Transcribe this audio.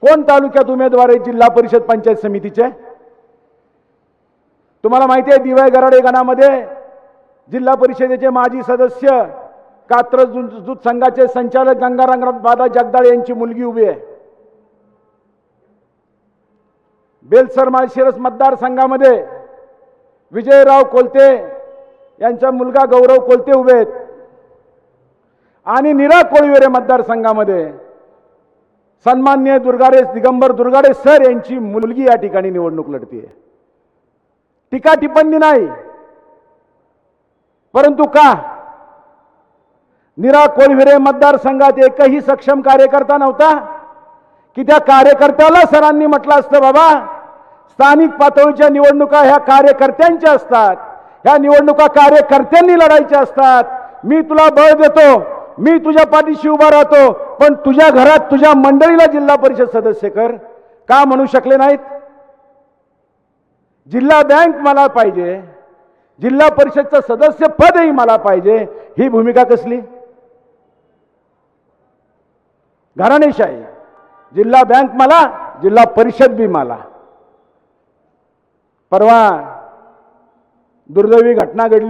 कोण तालुक्यात उमेदवार आहे जिल्हा परिषद पंचायत समितीचे? तुम्हाला माहिती आहे दिवाय गराडे गणामध्ये जिल्हा परिषदेचे माजी सदस्य कात्रज दूध संघाचे संचालक गंगाराम दादा जगदाळे यांची मुलगी उभी आहे. बेलसर माळशिरस मतदारसंघामध्ये विजयराव कोलते यांचा मुलगा गौरव कोलते उभे आहेत आणि नीरा कोळीवेरे मतदारसंघामध्ये सन्माननीय दुर्गाडे दिगंबर दुर्गाडे सर यांची मुलगी या ठिकाणी निवडणूक लढतीये. टीका टिप्पणी नाही, परंतु का नीरा कोळीवेरे मतदारसंघात एकही सक्षम कार्यकर्ता नव्हता की त्या कार्यकर्त्याला सरांनी म्हटलं असतं बाबा स्थानिक पातळीच्या निवडणुका ह्या कार्यकर्त्यांच्या असतात, ह्या निवडणुका कार्यकर्त्यांनी लढायच्या असतात. मी तुला बळ देतो, मी तुझ्या पाठीशी उभा राहतो, पण तुझ्या घरात तुझ्या मंडळीला जिल्हा परिषद सदस्य कर. का म्हणू शकले नाहीत? जिल्हा बँक मला पाहिजे, जिल्हा परिषदचं सदस्य पदही मला पाहिजे, ही भूमिका कसली? घराणेशाही. जिल्हा बँक मला, जिल्हा परिषद बी मला. परवा दुर्दैवी घटना घडली.